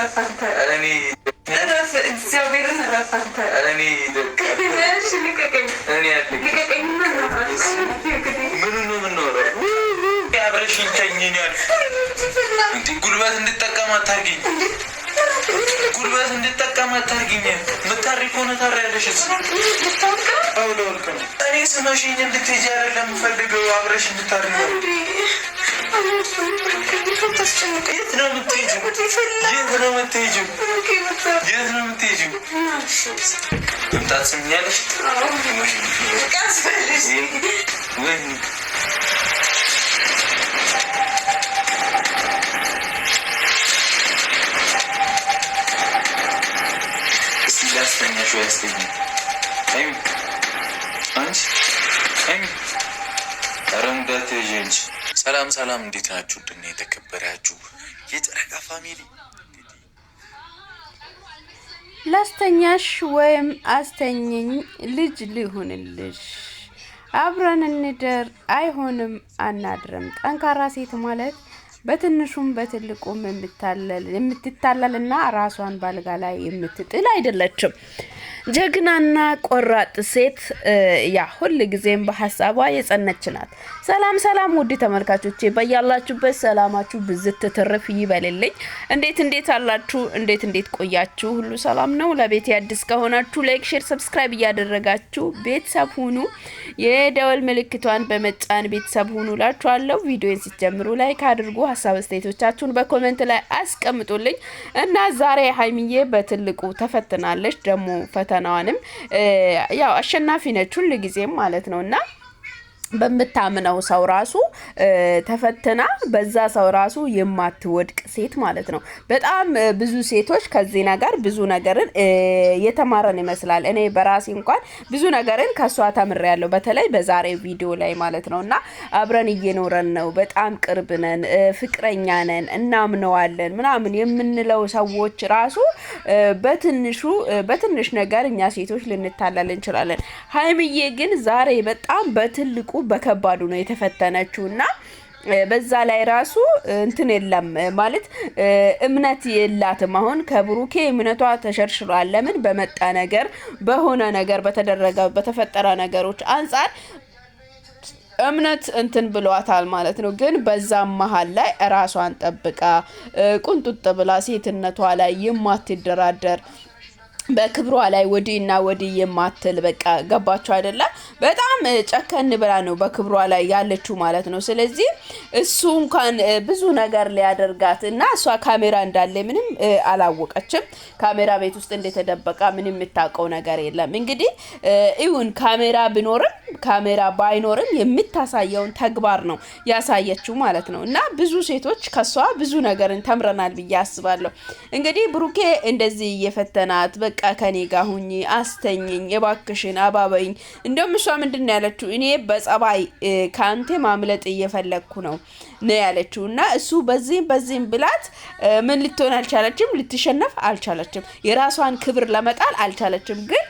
ረፋንተ እኔ እግዚአብሔርን ረፋንተ እኔ ምን ነው አብረሽኝ ተኝኛል እንዴ ጉልበት እንድጠቀም አታርጊኝ ጉልበት እንድጠቀም አታርጊኝ ምታሪክ ሆነ ታሪያለሽ አውለውልከ እኔ ስመሽኝ እንድትሄጂ አይደለም ፈልገው አብረሽ እንድታርጊኝ የት ነው የምትሄጂው መምጣት ስምኛለሽ ያስተኛሽ ያስተኛ አይም አንቺ አይም አረንዳት ጀንጅ ሰላም እንዴት ናችሁ? ድና የተከበራችሁ የጨረቃ ፋሚሊ ላስተኛሽ ወይም አስተኝኝ ልጅ ሊሆንልሽ አብረን እንደር አይሆንም አናድርም ጠንካራ ሴት ማለት በትንሹም በትልቁም የምትታለልና ራሷን ባልጋ ላይ የምትጥል አይደለችም። ጀግናና ቆራጥ ሴት ያ ሁሉ ጊዜም በሐሳቧ የጸነች ናት። ሰላም ውድ ተመልካቾቼ በያላችሁበት ሰላማችሁ ብዝት ትርፍ ይበልልኝ። እንዴት አላችሁ? እንዴት ቆያችሁ? ሁሉ ሰላም ነው? ለቤት አዲስ ከሆናችሁ ላይክ፣ ሼር፣ ሰብስክራይብ እያደረጋችሁ ቤተሰብ ሁኑ። የደወል ምልክቷን በመጫን ቤተሰብ ሁኑ ላችኋለሁ። ቪዲዮን ሲጀምሩ ላይክ አድርጉ። ሐሳብ አስተያየቶቻችሁን በኮሜንት ላይ አስቀምጡልኝ እና ዛሬ ሀይሚዬ በትልቁ ተፈትናለች ደግሞ ፈተናዋንም ያው አሸናፊ ነች ሁሉ ጊዜም ማለት ነውና በመታመነው ሰው ራሱ ተፈተና በዛ ሰው ራሱ የማትወድቅ ሴት ማለት ነው። በጣም ብዙ ሴቶች ከዚህ ነገር ብዙ ነገርን የተማረን ይመስላል። እኔ በራሴ እንኳን ብዙ ነገርን ከሷ ተምሬያለሁ በተለይ በዛሬ ቪዲዮ ላይ ማለት ነውና አብረን እየኖረን ነው በጣም ቅርብ ነን ፍቅረኛ ነን እናምነዋለን ምናምን የምንለው ሰዎች ራሱ በትንሽ ነገር እኛ ሴቶች ልንታለል እንችላለን። ሀይሚዬ ግን ዛሬ በጣም በትልቁ በከባዱ ነው የተፈተነችውና በዛ ላይ ራሱ እንትን የለም ማለት እምነት የላትም። አሁን ከብሩኬ እምነቷ ተሸርሽሯል። ለምን በመጣ ነገር በሆነ ነገር በተፈጠረ ነገሮች አንፃር እምነት እንትን ብሏታል ማለት ነው። ግን በዛም መሃል ላይ ራሷን ጠብቃ ቁንጥጥ ብላ ሴትነቷ ላይ የማትደራደር በክብሯ ላይ ወዲና ወዲ የማትል በቃ ገባችሁ አይደለ? በጣም ጨከን ብላ ነው በክብሯ ላይ ያለችው ማለት ነው። ስለዚህ እሱ እንኳን ብዙ ነገር ሊያደርጋት እና እሷ ካሜራ እንዳለ ምንም አላወቀችም። ካሜራ ቤት ውስጥ እንደተደበቀ ምንም የምታውቀው ነገር የለም። እንግዲህ ይሁን ካሜራ ቢኖርም ካሜራ ባይኖርም የምታሳየውን ተግባር ነው ያሳየችው ማለት ነው። እና ብዙ ሴቶች ከሷ ብዙ ነገርን ተምረናል ብዬ አስባለሁ። እንግዲህ ብሩኬ እንደዚህ እየፈተናት በቃ ከኔ ጋር ሁኚ አስተኝኝ የባክሽን አባበኝ እንደም እሷ ምንድነው ያለችው እኔ በጸባይ ካንተ ማምለጥ እየፈለኩ ነው ያለችውና እሱ በዚህም ብላት ምን ልትሆን አልቻለችም ልትሸነፍ አልቻለችም የራሷን ክብር ለመጣል አልቻለችም ግን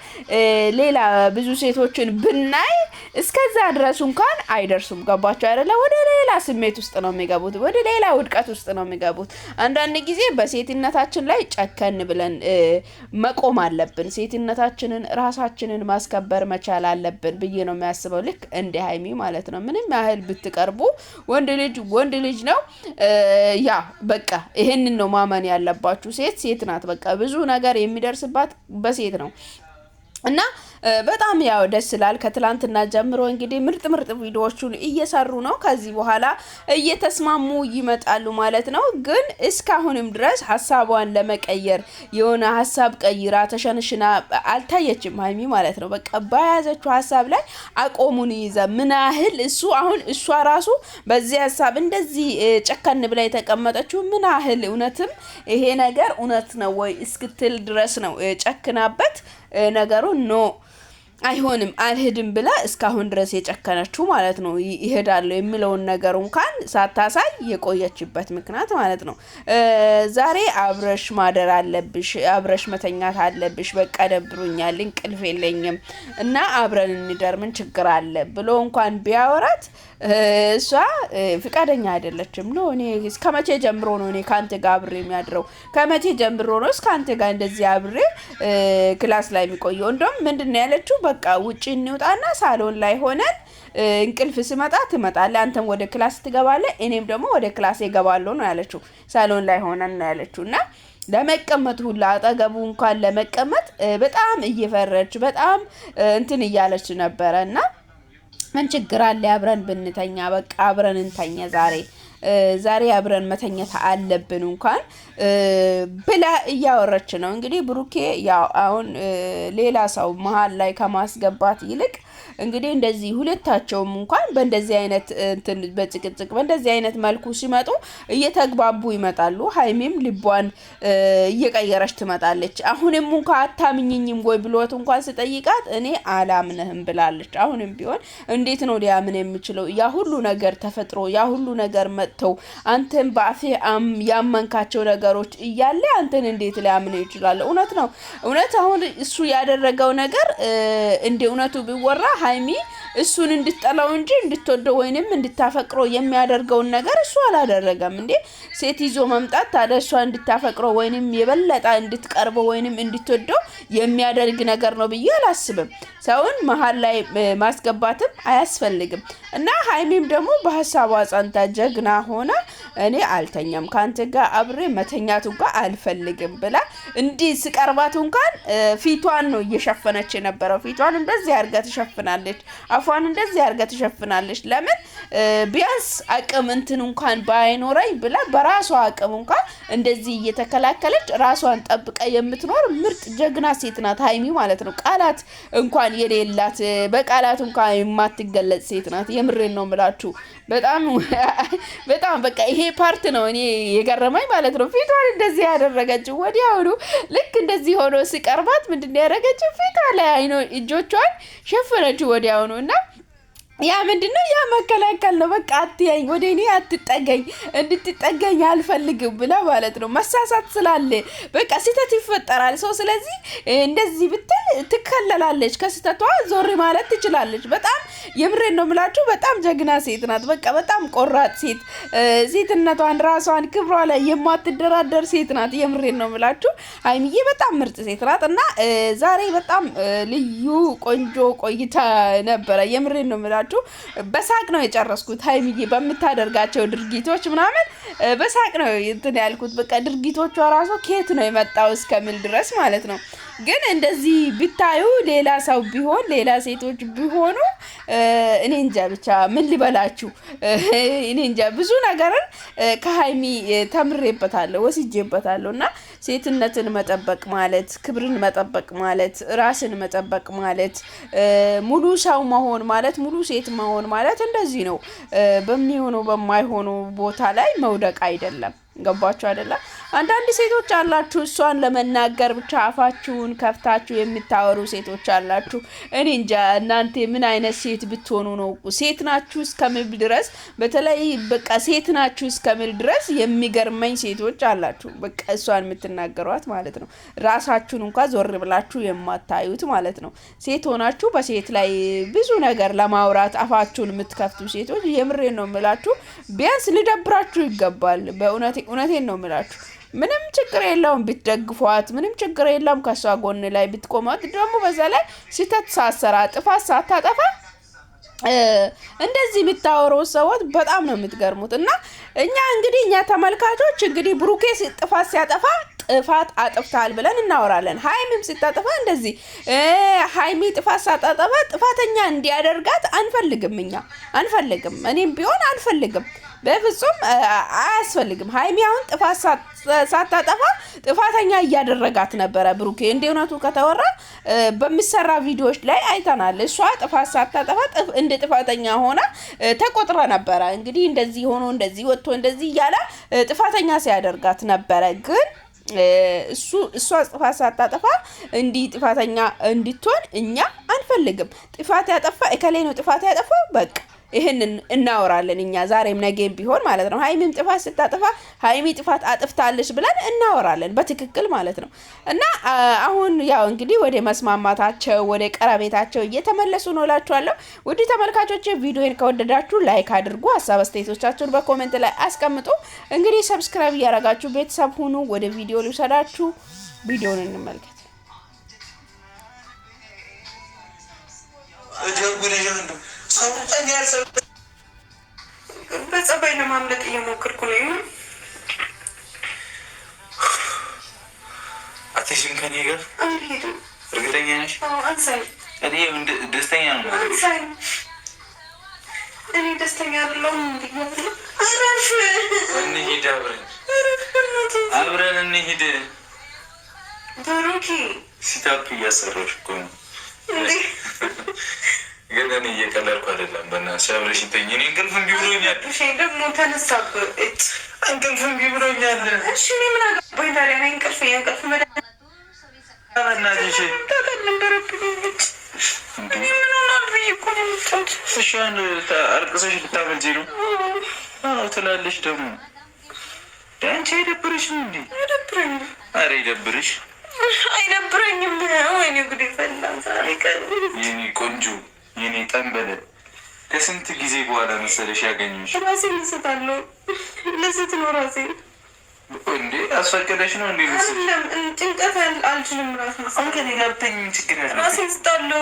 ሌላ ብዙ ሴቶችን ብናይ እስከዛ ድረስ እንኳን አይደርሱም ገባችሁ አይደለ ወደ ሌላ ስሜት ውስጥ ነው የሚገቡት ወደ ሌላ ውድቀት ውስጥ ነው የሚገቡት አንዳንድ ጊዜ በሴትነታችን ላይ ጨከን ብለን መቆም አለብን ሴትነታችንን ራሳችንን ማስከበር መቻል አለብን ብዬ ነው የሚያስበው ልክ እንደ ሀይሚ ማለት ነው ምንም ያህል ብትቀርቡ ወንድ ልጅ ነው ያ በቃ ይሄንን ነው ማመን ያለባችሁ ሴት ናት በቃ ብዙ ነገር የሚደርስባት በሴት ነው እና በጣም ያው ደስ ይላል ከትላንትና ጀምሮ እንግዲህ ምርጥ ቪዲዮዎችን እየሰሩ ነው ከዚህ በኋላ እየተስማሙ ይመጣሉ ማለት ነው ግን እስካሁንም ድረስ ሐሳቧን ለመቀየር የሆነ ሐሳብ ቀይራ ተሸንሽና አልታየችም ሀይሚ ማለት ነው በቃ ባያዘችው ሐሳብ ላይ አቆሙን ይዘ ምን ያህል እሷ ራሱ በዚህ ሐሳብ እንደዚህ ጨከን ብላ የተቀመጠችው ምን ያህል እውነትም ይሄ ነገር እውነት ነው ወይ እስክትል ድረስ ነው ጨክናበት ነገሩ ኖ አይሆንም አልሄድም ብላ እስካሁን ድረስ የጨከነችው ማለት ነው። ይሄዳለሁ የሚለውን ነገር እንኳን ሳታሳይ የቆየችበት ምክንያት ማለት ነው። ዛሬ አብረሽ ማደር አለብሽ፣ አብረሽ መተኛት አለብሽ፣ በቃ ደብሮኛል፣ እንቅልፍ የለኝም እና አብረን እንደር ምን ችግር አለ ብሎ እንኳን ቢያወራት እሷ ፍቃደኛ አይደለችም። ነው እኔ እስከመቼ ጀምሮ ነው እኔ ካንተ ጋር አብሬ የሚያድረው? ከመቼ ጀምሮ ነው እስካንተ ጋር እንደዚህ አብሬ ክላስ ላይ የሚቆየው? እንደውም ምንድነው ያለችው? በቃ ውጪ እንውጣና ሳሎን ላይ ሆነን እንቅልፍ ሲመጣ ትመጣለህ፣ አንተም ወደ ክላስ ትገባለህ፣ እኔም ደግሞ ወደ ክላስ እገባለሁ ነው ያለችው። ሳሎን ላይ ሆነን ነው ያለችው። እና ለመቀመጥ ሁላ አጠገቡ እንኳን ለመቀመጥ በጣም እየፈረች በጣም እንትን እያለች ነበረ። እና ምን ችግር አለ አብረን ብንተኛ፣ በቃ አብረን እንተኛ ዛሬ አብረን መተኛት አለብን እንኳን ብላ እያወረች ነው። እንግዲህ ብሩኬ ያው አሁን ሌላ ሰው መሀል ላይ ከማስገባት ይልቅ እንግዲህ እንደዚህ ሁለታቸውም እንኳን በእንደዚህ አይነት እንትን በጭቅጭቅ በእንደዚህ አይነት መልኩ ሲመጡ እየተግባቡ ይመጣሉ። ሀይሚም ልቧን እየቀየረች ትመጣለች። አሁንም እንኳን አታምኝኝም ወይ ብሎት እንኳን ስጠይቃት እኔ አላምነህም ብላለች። አሁንም ቢሆን እንዴት ነው ሊያምን የሚችለው? ያ ሁሉ ነገር ተፈጥሮ ያ ሁሉ ነገር መጥተው አንተን በአፌ ያመንካቸው ነገሮች እያለ አንተን እንዴት ሊያምን ይችላል? እውነት ነው። እውነት አሁን እሱ ያደረገው ነገር እንደ እውነቱ ቢወራ ሀይሚ እሱን እንድትጠላው እንጂ እንድትወደው ወይንም እንድታፈቅረው የሚያደርገውን ነገር እሱ አላደረገም እንዴ። ሴት ይዞ መምጣት ታዲያ እሷ እንድታፈቅረው ወይንም የበለጠ እንድትቀርበው ወይንም እንድትወደው የሚያደርግ ነገር ነው ብዬ አላስብም። ሰውን መሀል ላይ ማስገባትም አያስፈልግም። እና ሀይሚም ደግሞ በሀሳቧ ጸንታ ጀግና ሆና እኔ አልተኛም ካንተ ጋር አብሬ መተኛቱ ጋር አልፈልግም ብላ እንዲህ ስቀርባት እንኳን ፊቷን ነው እየሸፈነች የነበረው። ፊቷን እንደዚህ አድርጋ ትሸፍናለች፣ አፏን እንደዚህ አድርጋ ትሸፍናለች። ለምን ቢያንስ አቅም እንትን እንኳን ባይኖረኝ ብላ በራሷ አቅም እንኳን እንደዚህ እየተከላከለች ራሷን ጠብቃ የምትኖር ምርጥ ጀግና ሴት ናት ሀይሚ ማለት ነው። ቃላት እንኳን የሌላት በቃላት እንኳን የማትገለጽ ሴት ናት። የምሬን ነው የምላችሁ። በጣም በቃ ይሄ ፓርት ነው እኔ የገረመኝ ማለት ነው። ፊቷን እንደዚህ ያደረገችው ወዲያውኑ ልክ እንደዚህ ሆኖ ሲቀርባት ምንድነው ያደረገችው? ፊቷ ላይ አይኖ እጆቿን ሸፈነችው ወዲያውኑ። እና ያ ምንድነው ያ መከላከል ነው። በቃ አትያኝ፣ ወደ እኔ አትጠገኝ፣ እንድትጠገኝ አልፈልግም ብላ ማለት ነው። መሳሳት ስላለ በቃ ስህተት ይፈጠራል ሰው። ስለዚህ እንደዚህ ብትል ትከለላለች፣ ከስህተቷ ዞር ማለት ትችላለች። በጣም የምሬን ነው የምላችሁ። በጣም ጀግና ሴት ናት። በቃ በጣም ቆራጥ ሴት፣ ሴትነቷን ራሷን ክብሯ ላይ የማትደራደር ሴት ናት። የምሬን ነው የምላችሁ። ሀይሚዬ በጣም ምርጥ ሴት ናት። እና ዛሬ በጣም ልዩ ቆንጆ ቆይታ ነበረ። የምሬን ነው የምላችሁ። በሳቅ ነው የጨረስኩት። ሀይሚዬ በምታደርጋቸው ድርጊቶች ምናምን በሳቅ ነው እንትን ያልኩት። በቃ ድርጊቶቿ ራሱ ኬት ነው የመጣው እስከሚል ድረስ ማለት ነው። ግን እንደዚህ ብታዩ ሌላ ሰው ቢሆን ሌላ ሴቶች ቢሆኑ እኔ እንጃ ብቻ ምን ልበላችሁ። እኔ እንጃ ብዙ ነገርን ከሀይሚ ተምሬበታለሁ፣ ወስጄበታለሁ። እና ሴትነትን መጠበቅ ማለት ክብርን መጠበቅ ማለት ራስን መጠበቅ ማለት ሙሉ ሰው መሆን ማለት ሙሉ ሴት መሆን ማለት እንደዚህ ነው። በሚሆነው በማይሆኑ ቦታ ላይ መውደቅ አይደለም። ገባችሁ አይደለ? አንዳንድ ሴቶች አላችሁ እሷን ለመናገር ብቻ አፋችሁን ከፍታችሁ የምታወሩ ሴቶች አላችሁ። እኔ እንጃ እናንተ ምን አይነት ሴት ብትሆኑ ነው ሴት ናችሁ እስከምል ድረስ በተለይ በቃ ሴት ናችሁ እስከምል ድረስ የሚገርመኝ ሴቶች አላችሁ። በቃ እሷን የምትናገሯት ማለት ነው። ራሳችሁን እንኳን ዞር ብላችሁ የማታዩት ማለት ነው። ሴት ሆናችሁ በሴት ላይ ብዙ ነገር ለማውራት አፋችሁን የምትከፍቱ ሴቶች የምሬን ነው የምላችሁ። ቢያንስ ልደብራችሁ ይገባል። እውነቴን ነው የምላችሁ። ምንም ችግር የለውም ብትደግፏት፣ ምንም ችግር የለውም ከሷ ጎን ላይ ብትቆማት። ደግሞ በዛ ላይ ስህተት ሳሰራ ጥፋት ሳታጠፋ እንደዚህ የምታወራው ሰዎች በጣም ነው የምትገርሙት። እና እኛ ተመልካቾች እንግዲህ ብሩኬ ጥፋት ሲያጠፋ ጥፋት አጥፍታል ብለን እናወራለን። ሀይሚም ስታጠፋ እንደዚህ ሀይሚ ጥፋት ሳታጠፋ ጥፋተኛ እንዲያደርጋት አንፈልግም። እኔም ቢሆን አልፈልግም። በፍጹም አያስፈልግም። ሀይሚ አሁን ጥፋት ሳታጠፋ ጥፋተኛ እያደረጋት ነበረ ብሩኬ። እንደውነቱ ከተወራ በሚሰራ ቪዲዮዎች ላይ አይተናል። እሷ ጥፋት ሳታጠፋ እንደ ጥፋተኛ ሆና ተቆጥራ ነበረ። እንግዲህ እንደዚህ ሆኖ እንደዚህ ወጥቶ እንደዚህ እያለ ጥፋተኛ ሲያደርጋት ነበረ። ግን እሷ ጥፋት ሳታጠፋ እንዲህ ጥፋተኛ እንድትሆን እኛ አንፈልግም። ጥፋት ያጠፋ እከሌ ነው ጥፋት ያጠፋው በቃ ይህንን እናወራለን እኛ ዛሬም ነገም ቢሆን ማለት ነው። ሀይሚም ጥፋት ስታጠፋ ሀይሚ ጥፋት አጥፍታለች ብለን እናወራለን በትክክል ማለት ነው። እና አሁን ያው እንግዲህ ወደ መስማማታቸው ወደ ቀረቤታቸው እየተመለሱ ነው እላችኋለሁ። ውድ ተመልካቾች ቪዲዮን ከወደዳችሁ ላይክ አድርጉ፣ ሀሳብ አስተያየቶቻችሁን በኮሜንት ላይ አስቀምጡ። እንግዲህ ሰብስክራይብ እያደረጋችሁ ቤተሰብ ሁኑ። ወደ ቪዲዮ ልውሰዳችሁ፣ ቪዲዮን እንመልከት። በጸባይ ለማምለጥ እየሞከርኩ ነው። አትሄጂም ከኔ ጋር? አልሄድም። እርግጠኛ ነሽ? አንሳኝ። እኔ ደስተኛ ነው። አንሳኝ። እኔ ደስተኛ አይደለሁም። አረፍ። እንሂድ፣ አብረን እንሂድ። ብሩኬ ሲታፕ እያሰራሁሽ እኮ ነው። ግን እኔ እየቀለድኩ አይደለም። በእናትሽ አብረሽኝ ተኝ። እኔ እንቅልፍ እምቢ ብሎኛል። እሺ ደግሞ ተነሳብህ። እንቅልፍ እምቢ ብሎኛል። እሺ እኔ ምን አገባኝ ታዲያ? እኔ እንቅልፍ በእናትሽ ምን ሆናል ብዬ እኮ ነው የምጫወት። እሺ አልቅሰሽ ልታመልጪ ነው? አዎ ትላለሽ ደግሞ። አንቺ አይደብርሽም እንዴ? አይደብረኝም። ኧረ ይደብርሽ። አይደብረኝም። ወይኔ ጉዴ ፈላ ዛሬ ቀን። የኔ ቆንጆ የኔ ጠንበለ ከስንት ጊዜ በኋላ መሰለሽ ያገኘሽ። ራሴን ልስታለሁ። ልስት ነው ራሴን እንዴ? አስፈቀደሽ ነው እንዴ? ጭንቀት አልችልም። ራስ አሁን ከኔ ጋር ብተኝ ችግር ያለ ራሴን ስታለሁ።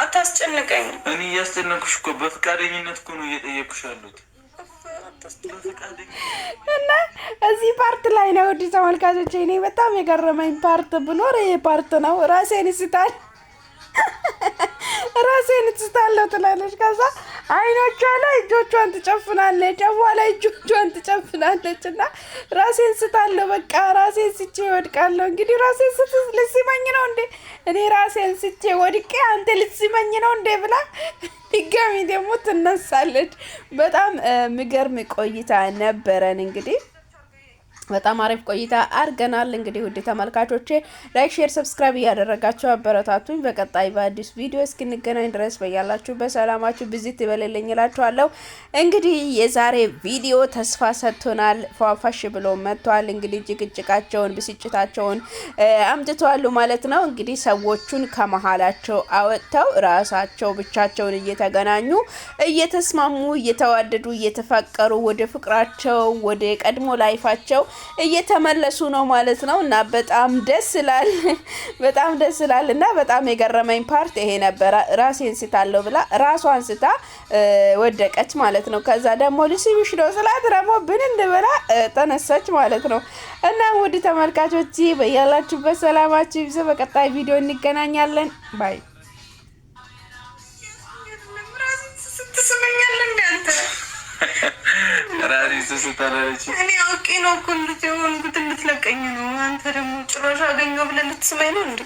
አታስጨንቀኝ። እኔ እያስጨነኩሽ እኮ በፈቃደኝነት እኮ ነው እየጠየኩሽ ያሉት። እና እዚህ ፓርት ላይ ነው ውድ ተመልካቾች፣ እኔ በጣም የገረመኝ ፓርት ብኖር ይሄ ፓርት ነው። ራሴን ስታለሁ ትላለች። ከዛ አይኖቿ ላይ እጆቿን ትጨፍናለች፣ ጨፏ ላይ እጆቿን ትጨፍናለች። እና ራሴን ስታለሁ፣ በቃ ራሴን ስቼ ወድቃለሁ። እንግዲህ ራሴን ልስመኝ ነው እንዴ? እኔ ራሴን ስቼ ወድቄ አንተ ልስመኝ ነው እንዴ ብላ ድጋሚ ደግሞ ትነሳለች። በጣም የሚገርም ቆይታ ነበረን እንግዲህ በጣም አሪፍ ቆይታ አድርገናል። እንግዲህ ውድ ተመልካቾቼ ላይክ፣ ሼር፣ ሰብስክራይብ እያደረጋችሁ አበረታቱኝ። በቀጣይ በአዲስ ቪዲዮ እስክንገናኝ ድረስ በያላችሁ በሰላማችሁ ብዚት ይበልልኝ እላችኋለሁ። እንግዲህ የዛሬ ቪዲዮ ተስፋ ሰጥቶናል፣ ፏፋሽ ብሎ መጥቷል። እንግዲህ ጭቅጭቃቸውን ብስጭታቸውን አምጥተዋል ማለት ነው። እንግዲህ ሰዎቹን ከመሀላቸው አወጥተው ራሳቸው ብቻቸውን እየተገናኙ እየተስማሙ እየተዋደዱ እየተፋቀሩ ወደ ፍቅራቸው ወደ ቀድሞ ላይፋቸው እየተመለሱ ነው ማለት ነው። እና በጣም ደስ ይላል፣ በጣም ደስ ይላል። እና በጣም የገረመኝ ፓርት ይሄ ነበረ። ራሴን ስታለሁ ብላ ራሷን ስታ ወደቀች ማለት ነው። ከዛ ደግሞ ልስብሽ ነው ስላት ደግሞ ብንን ብላ ተነሳች ማለት ነው። እና ውድ ተመልካቾች በያላችሁበት ሰላማችሁ ይብዛ። በቀጣይ ቪዲዮ እንገናኛለን። ባይ እኔ አውቄ ነው እኮ እንድትሆንኩት እንድትለቀኝ ነው። አንተ ደግሞ ጭራሽ አገኘሁ ብለህ ልትስመኝ ነው እንዴ?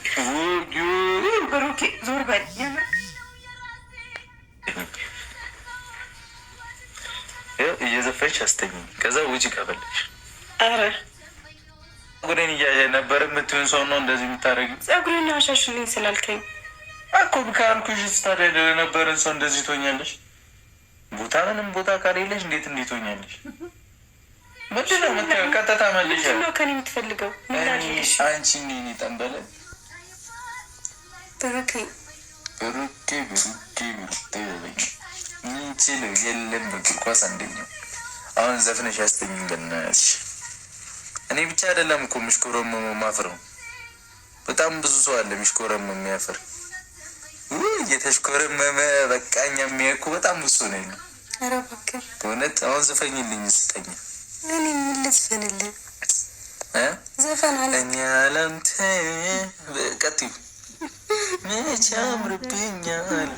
ብሩኬ ዞር በል። እየዘፈች አስተኝ። ከዛ ውጭ ከፈለሽ። ኧረ ጸጉሬን እያየ ነበር የምትሆን ሰው ነው እንደዚህ የምታደርጊው? ጸጉሬን አሻሽልኝ ስላልከኝ እኮ ካልኩሽ ስታደርግ የነበረን ሰው እንደዚህ ትሆኛለሽ? ቦታ ምንም ቦታ ካሌለሽ እንዴት ሆኛለሽ? ምንድን ነው የምታየው? ቀጥታ መልሽ ነው ከኔ የምትፈልገው? አንቺ እኔ ጠንበለ ብሩኬ ምንችለው የለም። እግር ኳስ አንደኛው አሁን ዘፍነሽ ያስተኝም በናትሽ። እኔ ብቻ አይደለም እኮ ምሽኮረመም ማፍረው፣ በጣም ብዙ ሰው አለ ምሽኮረመም የሚያፍር። እየተሽኮረመመ በቃኛ የሚያውቁ በጣም ብዙ ነው ያለው። ኧረ እባክህ በእውነት አሁን ዘፈኝልኝ ስተኛ። እኔ ምን ልዝፈንልህ? ዘፈን አለ እኔ አላንተ ቀጥዩ መቼ አምርብኛል